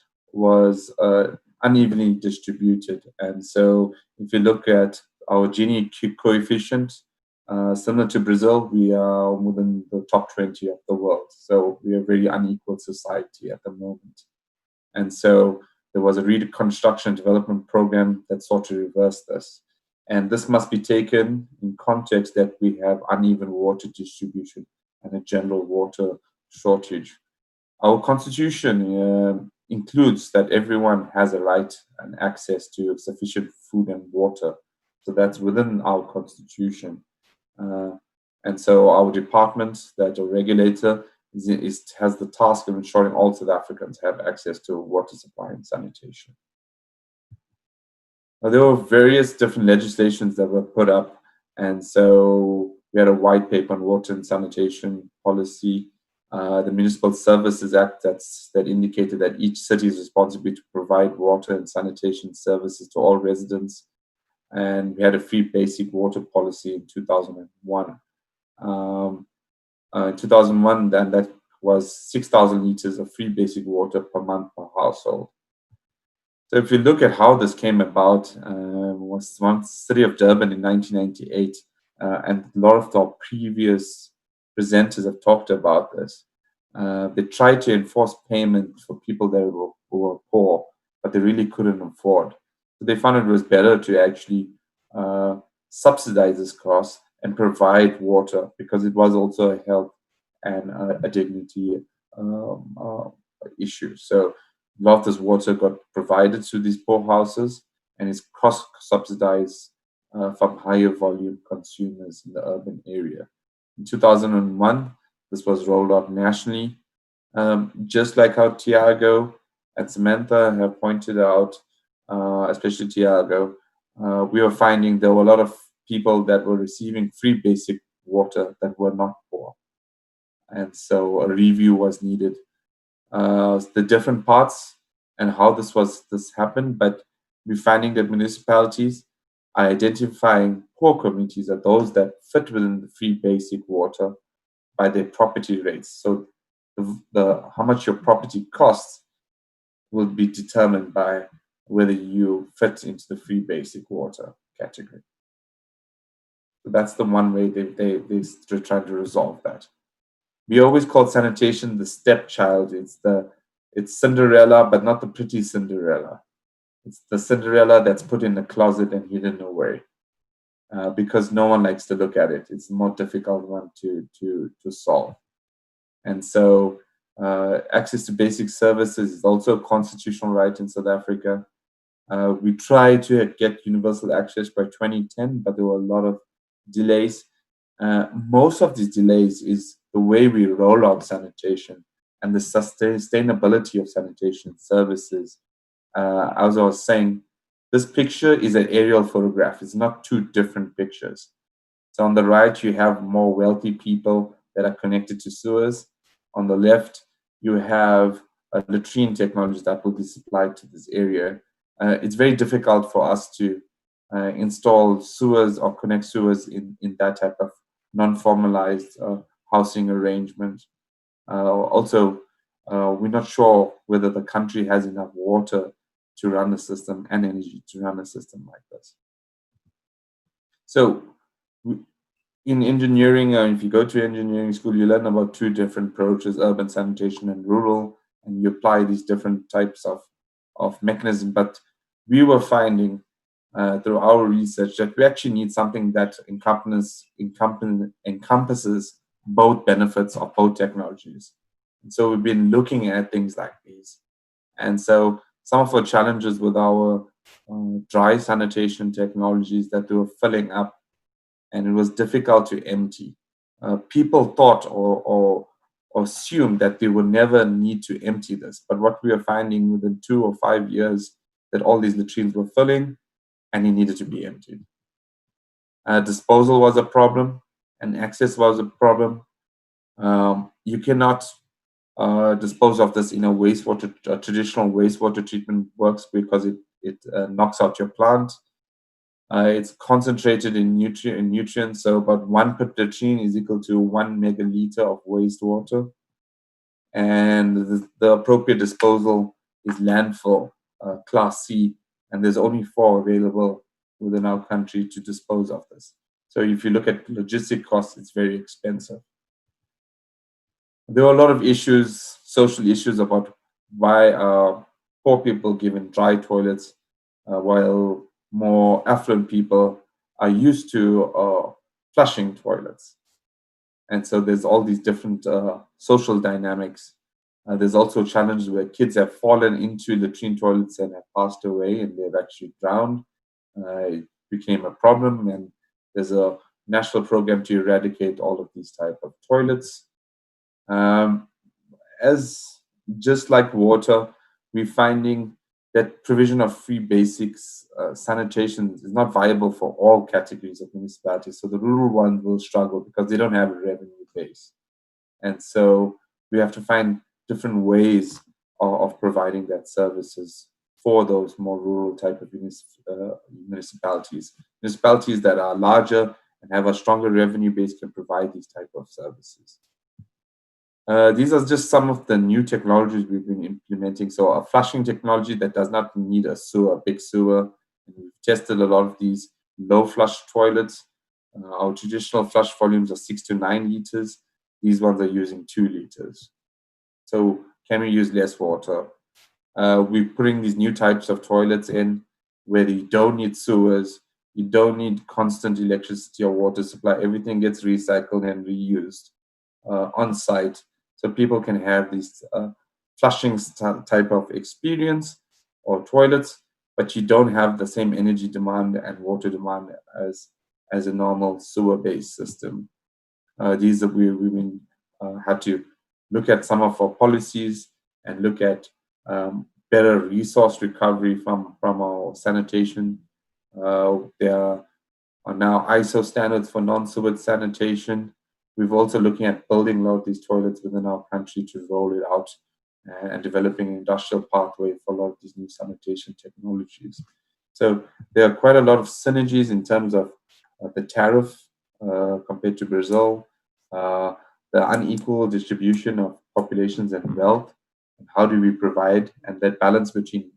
unevenly distributed. And so if you look at our Gini coefficient, similar to Brazil, we are within the top 20 of the world. So we are a very unequal society at the moment. And so there was a reconstruction development program that sought to reverse this. And this must be taken in context that we have uneven water distribution and a general water shortage. Our constitution includes that everyone has a right and access to sufficient food and water. So that's within our constitution. And so our department, that a regulator, has the task of ensuring all South Africans have access to water supply and sanitation. Now, there were various different legislations that were put up, and so we had a white paper on water and sanitation policy, the Municipal Services Act that indicated that each city is responsible to provide water and sanitation services to all residents. And we had a free basic water policy in 2001. In 2001, then that was 6,000 liters of free basic water per month per household. So if you look at how this came about, was one city of Durban in 1998, and a lot of the previous presenters have talked about this. They tried to enforce payment for people that were poor, but they really couldn't afford. So they found it was better to actually subsidize this cost and provide water, because it was also a health and a dignity issue. So a lot of this water got provided to these poor houses, and it's cross-subsidized from higher volume consumers in the urban area. In 2001, this was rolled out nationally. Just like how Tiago and Samantha have pointed out, especially Tiago, we were finding there were a lot of people that were receiving free basic water that were not poor. And so a review was needed. The different parts and how this happened, but we're finding that municipalities are identifying poor communities are those that fit within the free basic water by their property rates. So the how much your property costs will be determined by whether you fit into the free basic water category. So that's the one way they're trying to resolve that. We always call sanitation the stepchild. It's Cinderella, but not the pretty Cinderella. It's the Cinderella that's put in a closet and hidden away, because no one likes to look at it. It's a more difficult one to solve. And so access to basic services is also a constitutional right in South Africa. We tried to get universal access by 2010, but there were a lot of delays. Most of these delays is the way we roll out sanitation and the sustainability of sanitation services. As I was saying, this picture is an aerial photograph. It's not two different pictures. So on the right, you have more wealthy people that are connected to sewers. On the left, you have a latrine technology that will be supplied to this area. It's very difficult for us to install sewers or connect sewers in that type of non-formalized housing arrangement. Also, we're not sure whether the country has enough water to run the system and energy to run a system like this. So in engineering, if you go to engineering school, you learn about two different approaches, urban sanitation and rural, and you apply these different types of mechanisms. But we were finding through our research that we actually need something that encompasses both benefits of both technologies. And so we've been looking at things like these. And so some of our challenges with our dry sanitation technologies that they were filling up, and it was difficult to empty. People thought or assumed that they would never need to empty this. But what we are finding within 2 or 5 years, that all these latrines were filling and it needed to be emptied. Disposal was a problem and access was a problem. You cannot dispose of this in a traditional wastewater treatment works because it knocks out your plant. It's concentrated in nutrients, so about 1 latrine is equal to 1 megaliter of wastewater. And the appropriate disposal is landfill, class C, and there's only 4 available within our country to dispose of this. So if you look at logistic costs, it's very expensive. There were a lot of issues, social issues about why are poor people given dry toilets while more affluent people are used to flushing toilets. And so there's all these different social dynamics. There's also challenges where kids have fallen into latrine toilets and have passed away and they've actually drowned. It became a problem, and there's a national program to eradicate all of these type of toilets. As just like water, we're finding that provision of free basics sanitation is not viable for all categories of municipalities. So the rural ones will struggle because they don't have a revenue base. And so we have to find different ways of providing that services for those more rural type of municipalities. Municipalities that are larger and have a stronger revenue base can provide these type of services. These are just some of the new technologies we've been implementing. So a flushing technology that does not need a big sewer. And we've tested a lot of these low flush toilets. Our traditional flush volumes are 6 to 9 liters. These ones are using 2 liters. So can we use less water? We're putting these new types of toilets in where you don't need sewers, you don't need constant electricity or water supply. Everything gets recycled and reused on site. So people can have these flushing type of experience or toilets, but you don't have the same energy demand and water demand as a normal sewer-based system. These we've been had to look at some of our policies and look at better resource recovery from our sanitation. There are now ISO standards for non-sewage sanitation. We've also looking at building a lot of these toilets within our country to roll it out and developing an industrial pathway for a lot of these new sanitation technologies. So there are quite a lot of synergies in terms of the tariff compared to Brazil, the unequal distribution of populations and wealth, and how do we provide, and that balance between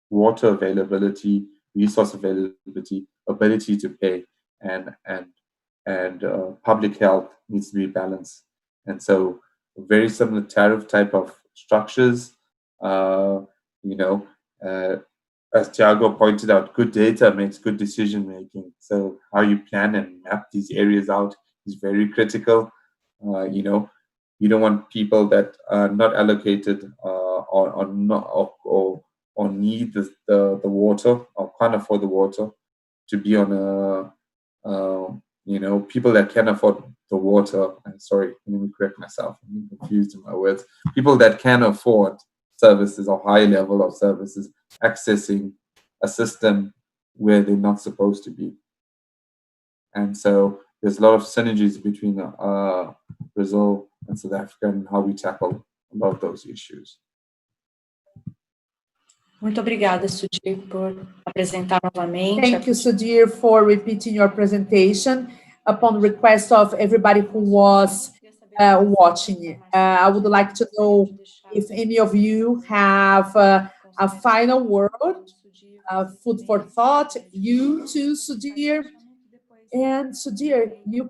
water availability, resource availability, ability to pay, and public health needs to be balanced. And so very similar tariff type of structures, as Thiago pointed out, good data makes good decision making. So how you plan and map these areas out is very critical. You don't want people that are not allocated or need the water or can't afford the water to be on people that can afford the water. I'm sorry, let me correct myself. I'm confused in my words. People that can afford services or high level of services accessing a system where they're not supposed to be. And so there's a lot of synergies between Brazil and South Africa and how we tackle a lot of those issues. Muito obrigada, Sudhir, por apresentar novamente. Thank you, Sudhir, for repeating your presentation upon request of everybody who was watching. I would like to know if any of you have a final word, food for thought. You too, Sudhir. And Sudhir, you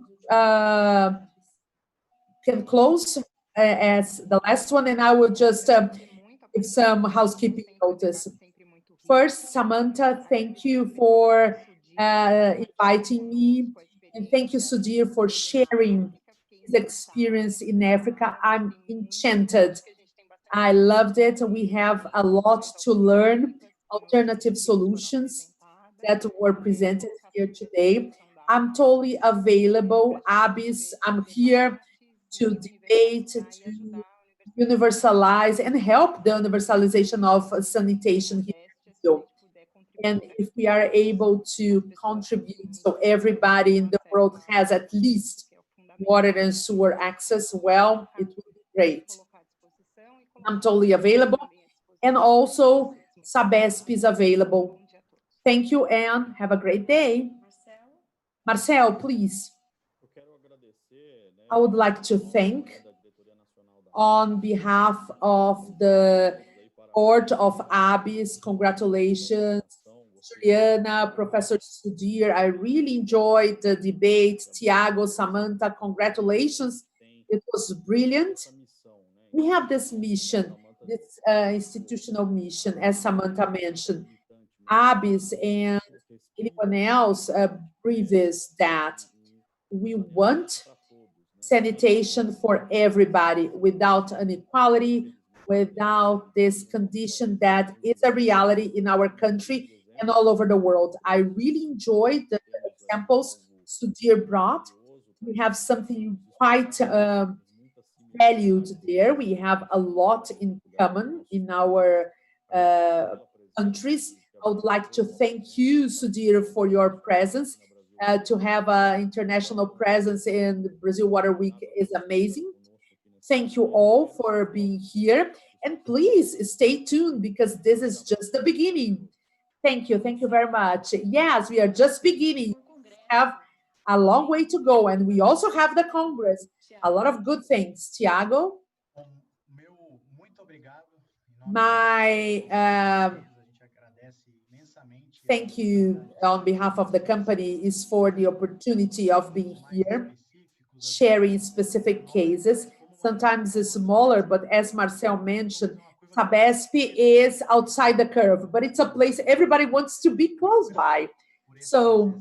can close as the last one, and I will just give some housekeeping notice. First, Samantha, thank you for inviting me, and thank you, Sudhir, for sharing his experience in Africa. I'm enchanted. I loved it. We have a lot to learn, alternative solutions that were presented here today. I'm totally available. Abis, I'm here to debate, to universalize and help the universalization of sanitation here in Brazil. And if we are able to contribute so everybody in the world has at least water and sewer access, well, it would be great. I'm totally available. And also, Sabesp is available. Thank you, and have a great day. Marcel, please. I would like to thank, on behalf of the board of ABIS, congratulations, Juliana, Professor Sudhir. I really enjoyed the debate. Tiago, Samantha, congratulations. It was brilliant. We have this mission, this institutional mission, as Samantha mentioned. ABIS and anyone else breathes that we want sanitation for everybody without inequality, without this condition that is a reality in our country and all over the world. I really enjoyed the examples Sudhir brought. We have something quite valued there. We have a lot in common in our countries. I would like to thank you, Sudhir, for your presence. To have an international presence in Brazil Water Week is amazing. Thank you all for being here. And please stay tuned because this is just the beginning. Thank you. Thank you very much. Yes, we are just beginning. We have a long way to go. And we also have the Congress. A lot of good things. Tiago? My thank you on behalf of the company is for the opportunity of being here, sharing specific cases. Sometimes it's smaller, but as Marcel mentioned, Sabesp is outside the curve, but it's a place everybody wants to be close by. So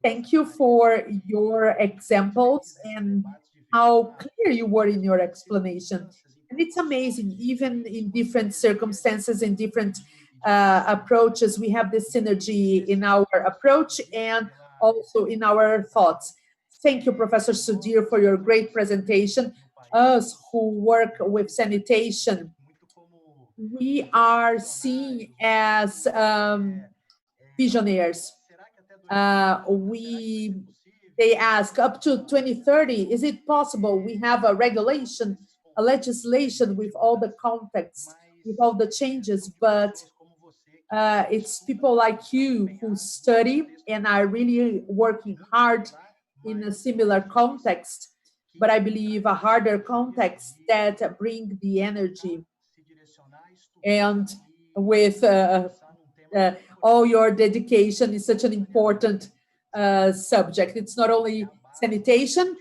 thank you for your examples and how clear you were in your explanation. And it's amazing, even in different circumstances, in different approaches, we have this synergy in our approach and also in our thoughts. Thank you, Professor Sudhir, for your great presentation. us who work with sanitation, we are seen as visionaries. They ask up to 2030, is it possible we have a regulation, a legislation with all the context, with all the changes, but it's people like you who study and are really working hard in a similar context, but I believe a harder context that bring the energy and with all your dedication is such an important subject. It's not only sanitation.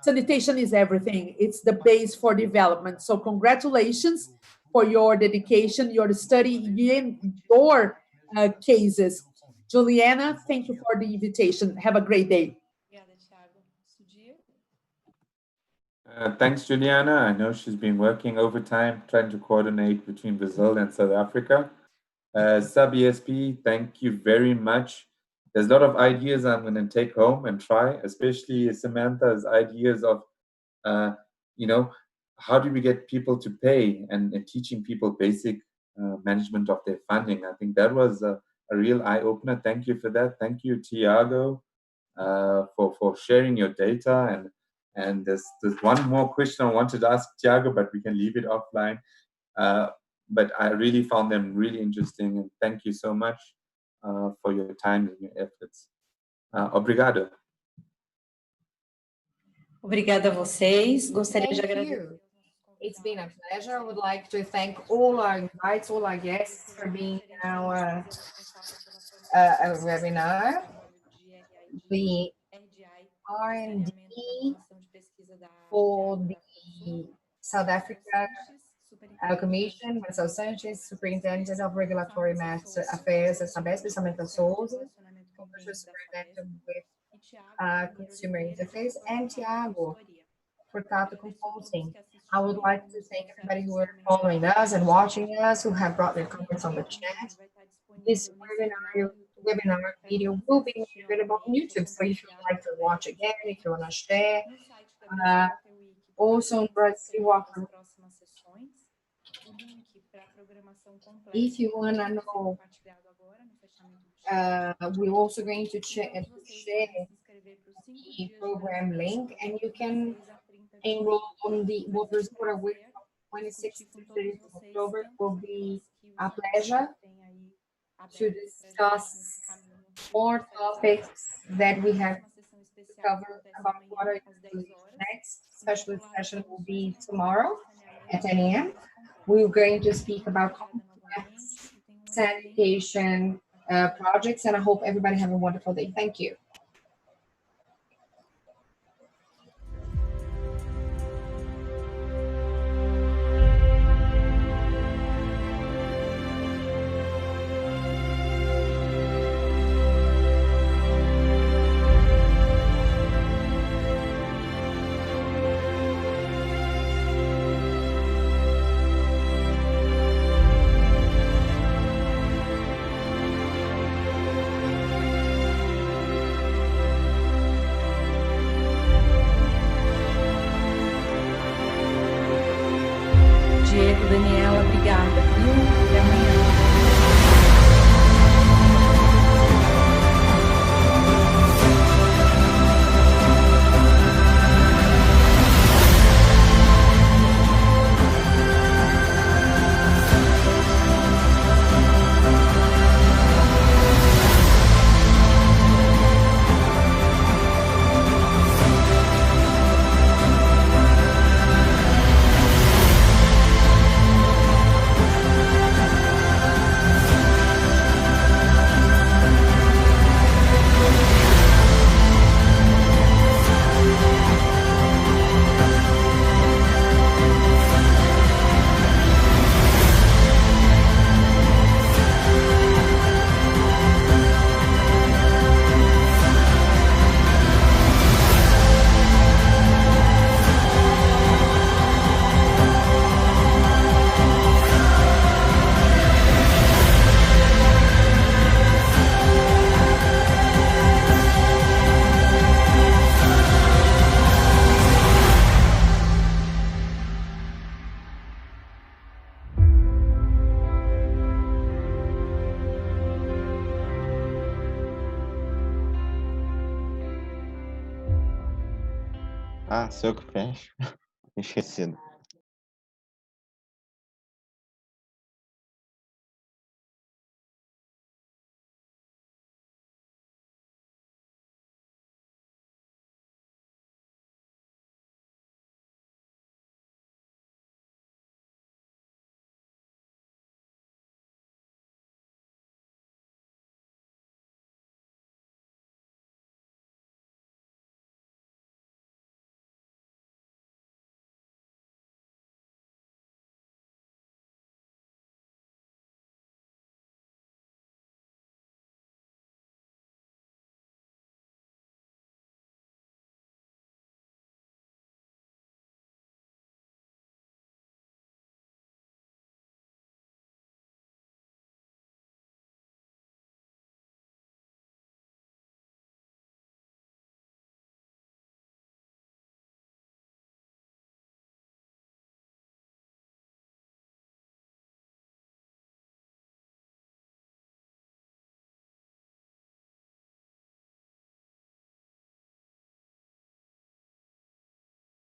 Sanitation is everything. It's the base for development. So congratulations for your dedication, your study, and your cases. Juliana, thank you for the invitation. Have a great day. Thanks, Juliana. I know she's been working overtime trying to coordinate between Brazil and South Africa. Sub-ESP, thank you very much. There's a lot of ideas I'm going to take home and try, especially Samantha's ideas of, how do we get people to pay and teaching people basic management of their funding. I think that was a real eye-opener. Thank you for that. Thank you, Tiago, for sharing your data. And there's one more question I wanted to ask Tiago, but we can leave it offline. But I really found them really interesting, and thank you so much for your time and your efforts. Obrigado. Obrigada a vocês. Gostaria de agradecer. It's been a pleasure. I would like to thank all our invites, all our guests for being in our webinar. The R&D for the South Africa Commission, Marcel Sanchez, Superintendent of Regulatory Affairs at Sabesp, Samantha Souza, Commercial Superintendent with Consumer Interface, and Tiago for Tato Consulting. I would like to thank everybody who are following us and watching us, who have brought their comments on the chat. This webinar video will be available on YouTube, so if you'd like to watch again, if you want to share, also in Brazil, if you want to know, we're also going to share the program link, and you can enroll on the Brazil with 26th to 30th of October. Will be a pleasure to discuss more topics that we have to cover about water next. Special session will be tomorrow at 10 a.m. We're going to speak about complex sanitation projects, and I hope everybody have a wonderful day. Thank you. Ah, sou eu que fecho. Esquecido.